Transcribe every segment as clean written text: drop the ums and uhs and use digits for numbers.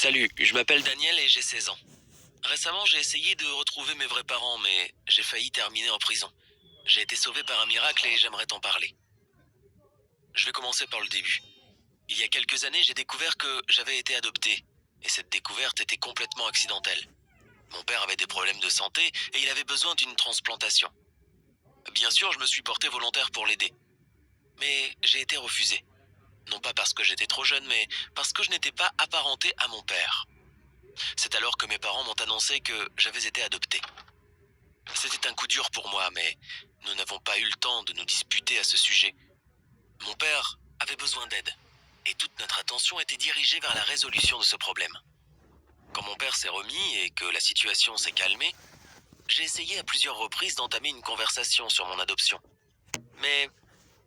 Salut, je m'appelle Daniel et j'ai 16 ans. Récemment, j'ai essayé de retrouver mes vrais parents, mais j'ai failli terminer en prison. J'ai été sauvé par un miracle et j'aimerais t'en parler. Je vais commencer par le début. Il y a quelques années, j'ai découvert que j'avais été adopté. Et cette découverte était complètement accidentelle. Mon père avait des problèmes de santé et il avait besoin d'une transplantation. Bien sûr, je me suis porté volontaire pour l'aider. Mais j'ai été refusé. Non pas parce que j'étais trop jeune, mais parce que je n'étais pas apparenté à mon père. C'est alors que mes parents m'ont annoncé que j'avais été adopté. C'était un coup dur pour moi, mais nous n'avons pas eu le temps de nous disputer à ce sujet. Mon père avait besoin d'aide, et toute notre attention était dirigée vers la résolution de ce problème. Quand mon père s'est remis et que la situation s'est calmée, j'ai essayé à plusieurs reprises d'entamer une conversation sur mon adoption. Mais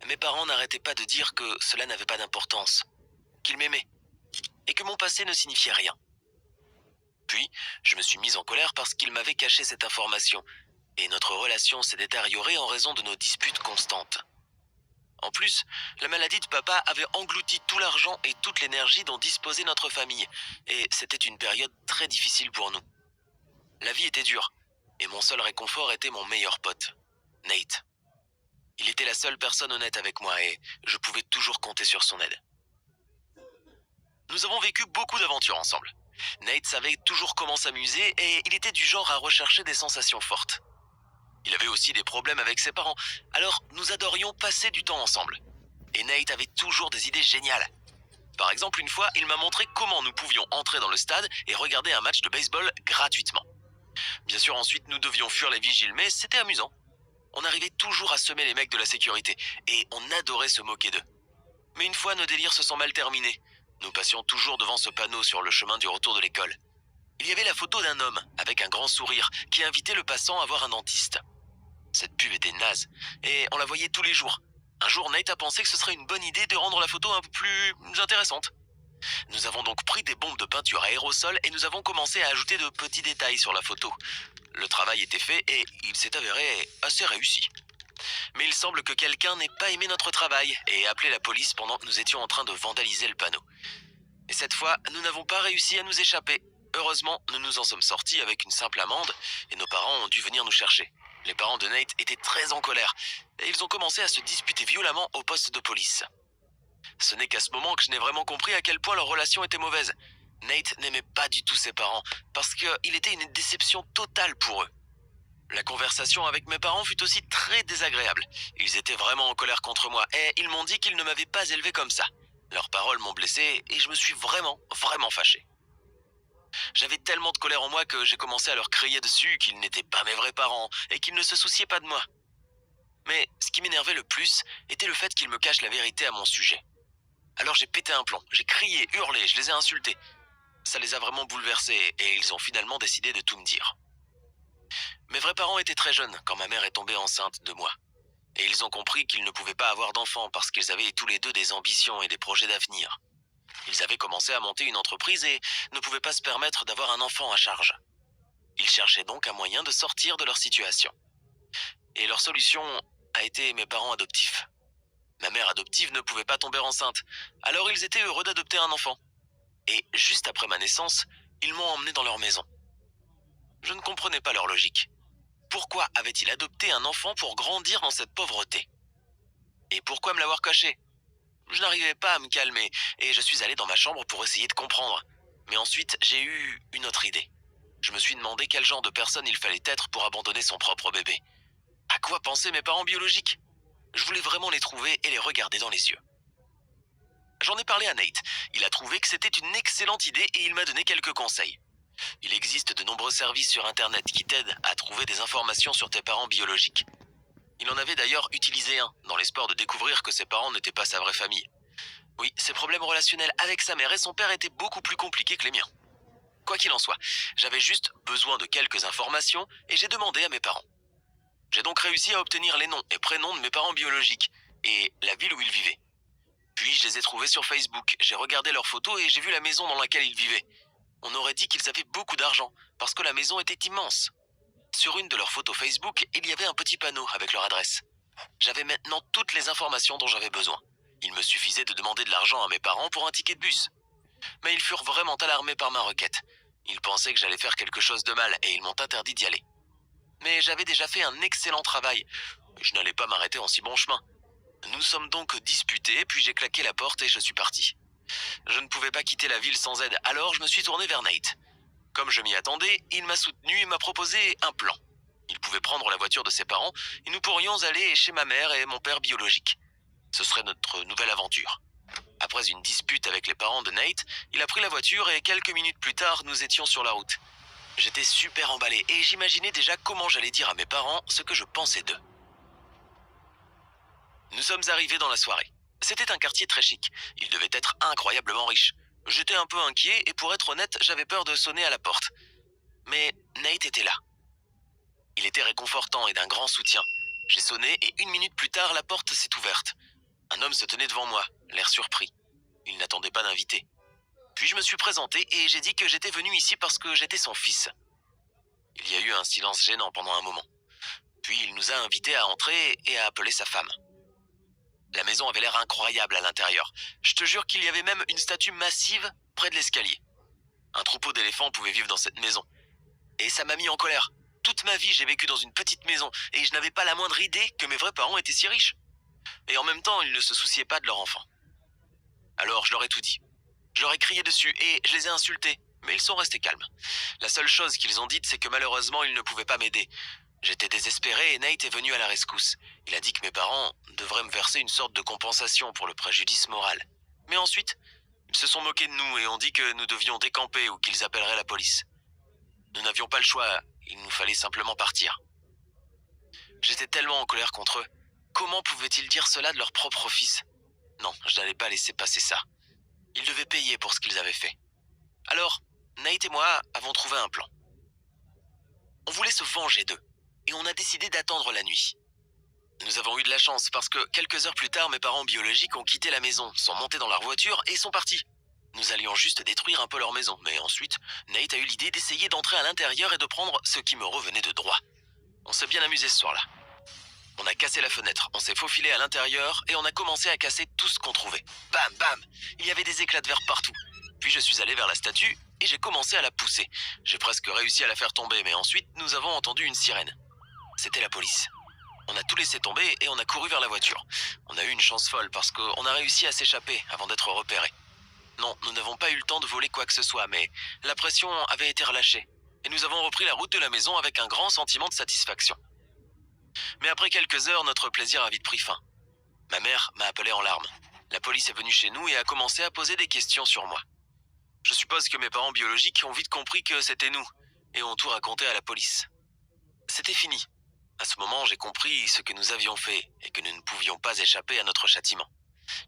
mes parents n'arrêtaient pas de dire que cela n'avait pas d'importance, qu'ils m'aimaient, et que mon passé ne signifiait rien. Puis, je me suis mise en colère parce qu'ils m'avaient caché cette information, et notre relation s'est détériorée en raison de nos disputes constantes. En plus, la maladie de papa avait englouti tout l'argent et toute l'énergie dont disposait notre famille, et c'était une période très difficile pour nous. La vie était dure, et mon seul réconfort était mon meilleur pote, Nate. Il était la seule personne honnête avec moi et je pouvais toujours compter sur son aide. Nous avons vécu beaucoup d'aventures ensemble. Nate savait toujours comment s'amuser et il était du genre à rechercher des sensations fortes. Il avait aussi des problèmes avec ses parents, alors nous adorions passer du temps ensemble. Et Nate avait toujours des idées géniales. Par exemple, une fois, il m'a montré comment nous pouvions entrer dans le stade et regarder un match de baseball gratuitement. Bien sûr, ensuite, nous devions fuir les vigiles, mais c'était amusant. On arrivait toujours à semer les mecs de la sécurité, et on adorait se moquer d'eux. Mais une fois, nos délires se sont mal terminés. Nous passions toujours devant ce panneau sur le chemin du retour de l'école. Il y avait la photo d'un homme, avec un grand sourire, qui invitait le passant à voir un dentiste. Cette pub était naze, et on la voyait tous les jours. Un jour, Nate a pensé que ce serait une bonne idée de rendre la photo un peu plus intéressante. Nous avons donc pris des bombes de peinture à aérosol et nous avons commencé à ajouter de petits détails sur la photo. Le travail était fait et il s'est avéré assez réussi. Mais il semble que quelqu'un n'ait pas aimé notre travail et a appelé la police pendant que nous étions en train de vandaliser le panneau. Et cette fois, nous n'avons pas réussi à nous échapper. Heureusement, nous nous en sommes sortis avec une simple amende et nos parents ont dû venir nous chercher. Les parents de Nate étaient très en colère et ils ont commencé à se disputer violemment au poste de police. Ce n'est qu'à ce moment que je n'ai vraiment compris à quel point leur relation était mauvaise. Nate n'aimait pas du tout ses parents parce qu'il était une déception totale pour eux. La conversation avec mes parents fut aussi très désagréable. Ils étaient vraiment en colère contre moi et ils m'ont dit qu'ils ne m'avaient pas élevé comme ça. Leurs paroles m'ont blessé et je me suis vraiment fâché. J'avais tellement de colère en moi que j'ai commencé à leur crier dessus qu'ils n'étaient pas mes vrais parents et qu'ils ne se souciaient pas de moi. Mais ce qui m'énervait le plus était le fait qu'ils me cachent la vérité à mon sujet. Alors j'ai pété un plomb, j'ai crié, hurlé, je les ai insultés. Ça les a vraiment bouleversés et ils ont finalement décidé de tout me dire. Mes vrais parents étaient très jeunes quand ma mère est tombée enceinte de moi. Et ils ont compris qu'ils ne pouvaient pas avoir d'enfants parce qu'ils avaient tous les deux des ambitions et des projets d'avenir. Ils avaient commencé à monter une entreprise et ne pouvaient pas se permettre d'avoir un enfant à charge. Ils cherchaient donc un moyen de sortir de leur situation. Et leur solution a été mes parents adoptifs. Ma mère adoptive ne pouvait pas tomber enceinte, alors ils étaient heureux d'adopter un enfant. Et juste après ma naissance, ils m'ont emmené dans leur maison. Je ne comprenais pas leur logique. Pourquoi avaient-ils adopté un enfant pour grandir dans cette pauvreté? Et pourquoi me l'avoir caché? Je n'arrivais pas à me calmer et je suis allé dans ma chambre pour essayer de comprendre. Mais ensuite, j'ai eu une autre idée. Je me suis demandé quel genre de personne il fallait être pour abandonner son propre bébé. À quoi pensaient mes parents biologiques? Je voulais vraiment les trouver et les regarder dans les yeux. J'en ai parlé à Nate. Il a trouvé que c'était une excellente idée et il m'a donné quelques conseils. Il existe de nombreux services sur Internet qui t'aident à trouver des informations sur tes parents biologiques. Il en avait d'ailleurs utilisé un, dans l'espoir de découvrir que ses parents n'étaient pas sa vraie famille. Oui, ses problèmes relationnels avec sa mère et son père étaient beaucoup plus compliqués que les miens. Quoi qu'il en soit, j'avais juste besoin de quelques informations et j'ai demandé à mes parents. J'ai donc réussi à obtenir les noms et prénoms de mes parents biologiques et la ville où ils vivaient. Puis je les ai trouvés sur Facebook, j'ai regardé leurs photos et j'ai vu la maison dans laquelle ils vivaient. On aurait dit qu'ils avaient beaucoup d'argent, parce que la maison était immense. Sur une de leurs photos Facebook, il y avait un petit panneau avec leur adresse. J'avais maintenant toutes les informations dont j'avais besoin. Il me suffisait de demander de l'argent à mes parents pour un ticket de bus. Mais ils furent vraiment alarmés par ma requête. Ils pensaient que j'allais faire quelque chose de mal et ils m'ont interdit d'y aller. Mais j'avais déjà fait un excellent travail. Je n'allais pas m'arrêter en si bon chemin. Nous sommes donc disputés, puis j'ai claqué la porte et je suis parti. Je ne pouvais pas quitter la ville sans aide, alors je me suis tourné vers Nate. Comme je m'y attendais, il m'a soutenu et m'a proposé un plan. Il pouvait prendre la voiture de ses parents et nous pourrions aller chez ma mère et mon père biologique. Ce serait notre nouvelle aventure. Après une dispute avec les parents de Nate, il a pris la voiture et quelques minutes plus tard, nous étions sur la route. J'étais super emballé et j'imaginais déjà comment j'allais dire à mes parents ce que je pensais d'eux. Nous sommes arrivés dans la soirée. C'était un quartier très chic. Il devait être incroyablement riche. J'étais un peu inquiet et pour être honnête, j'avais peur de sonner à la porte. Mais Nate était là. Il était réconfortant et d'un grand soutien. J'ai sonné et 1 minute plus tard, la porte s'est ouverte. Un homme se tenait devant moi, l'air surpris. Il n'attendait pas d'invité. Puis je me suis présenté et j'ai dit que j'étais venu ici parce que j'étais son fils. Il y a eu un silence gênant pendant un moment. Puis il nous a invités à entrer et à appeler sa femme. La maison avait l'air incroyable à l'intérieur. Je te jure qu'il y avait même une statue massive près de l'escalier. Un troupeau d'éléphants pouvait vivre dans cette maison. Et ça m'a mis en colère. Toute ma vie, j'ai vécu dans une petite maison et je n'avais pas la moindre idée que mes vrais parents étaient si riches. Et en même temps, ils ne se souciaient pas de leur enfant. Alors je leur ai tout dit. Je leur ai crié dessus et je les ai insultés, mais ils sont restés calmes. La seule chose qu'ils ont dite, c'est que malheureusement, ils ne pouvaient pas m'aider. J'étais désespéré et Nate est venu à la rescousse. Il a dit que mes parents devraient me verser une sorte de compensation pour le préjudice moral. Mais ensuite, ils se sont moqués de nous et ont dit que nous devions décamper ou qu'ils appelleraient la police. Nous n'avions pas le choix, il nous fallait simplement partir. J'étais tellement en colère contre eux. Comment pouvaient-ils dire cela de leur propre fils? Non, je n'allais pas laisser passer ça. Ils devaient payer pour ce qu'ils avaient fait. Alors, Nate et moi avons trouvé un plan. On voulait se venger d'eux, et on a décidé d'attendre la nuit. Nous avons eu de la chance parce que quelques heures plus tard, mes parents biologiques ont quitté la maison, sont montés dans leur voiture et sont partis. Nous allions juste détruire un peu leur maison, mais ensuite, Nate a eu l'idée d'essayer d'entrer à l'intérieur et de prendre ce qui me revenait de droit. On s'est bien amusé ce soir-là. On a cassé la fenêtre, on s'est faufilé à l'intérieur et on a commencé à casser tout ce qu'on trouvait. Bam, bam! Il y avait des éclats de verre partout. Puis je suis allé vers la statue et j'ai commencé à la pousser. J'ai presque réussi à la faire tomber, mais ensuite nous avons entendu une sirène. C'était la police. On a tout laissé tomber et on a couru vers la voiture. On a eu une chance folle parce qu'on a réussi à s'échapper avant d'être repérés. Non, nous n'avons pas eu le temps de voler quoi que ce soit, mais la pression avait été relâchée. Et nous avons repris la route de la maison avec un grand sentiment de satisfaction. Mais après quelques heures, notre plaisir a vite pris fin. Ma mère m'a appelé en larmes. La police est venue chez nous et a commencé à poser des questions sur moi. Je suppose que mes parents biologiques ont vite compris que c'était nous et ont tout raconté à la police. C'était fini. À ce moment, j'ai compris ce que nous avions fait et que nous ne pouvions pas échapper à notre châtiment.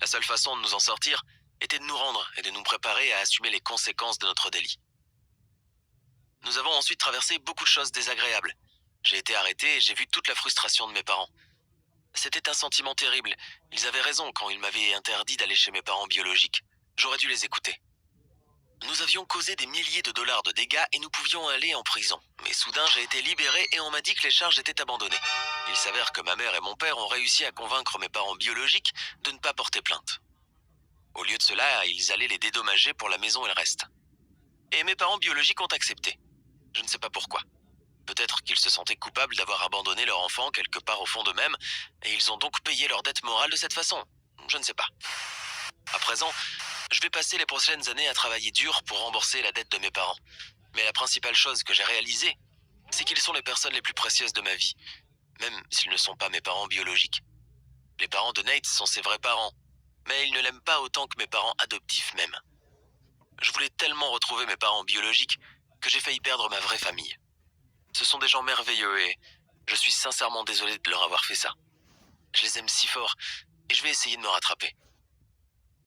La seule façon de nous en sortir était de nous rendre et de nous préparer à assumer les conséquences de notre délit. Nous avons ensuite traversé beaucoup de choses désagréables. J'ai été arrêté et j'ai vu toute la frustration de mes parents. C'était un sentiment terrible. Ils avaient raison quand ils m'avaient interdit d'aller chez mes parents biologiques. J'aurais dû les écouter. Nous avions causé des milliers de dollars de dégâts et nous pouvions aller en prison. Mais soudain, j'ai été libéré et on m'a dit que les charges étaient abandonnées. Il s'avère que ma mère et mon père ont réussi à convaincre mes parents biologiques de ne pas porter plainte. Au lieu de cela, ils allaient les dédommager pour la maison et le reste. Et mes parents biologiques ont accepté. Je ne sais pas pourquoi. Peut-être qu'ils se sentaient coupables d'avoir abandonné leur enfant quelque part au fond d'eux-mêmes, et ils ont donc payé leur dette morale de cette façon. Je ne sais pas. À présent, je vais passer les prochaines années à travailler dur pour rembourser la dette de mes parents. Mais la principale chose que j'ai réalisée, c'est qu'ils sont les personnes les plus précieuses de ma vie, même s'ils ne sont pas mes parents biologiques. Les parents de Nate sont ses vrais parents, mais ils ne l'aiment pas autant que mes parents adoptifs même. Je voulais tellement retrouver mes parents biologiques que j'ai failli perdre ma vraie famille. Ce sont des gens merveilleux et je suis sincèrement désolé de leur avoir fait ça. Je les aime si fort et je vais essayer de me rattraper.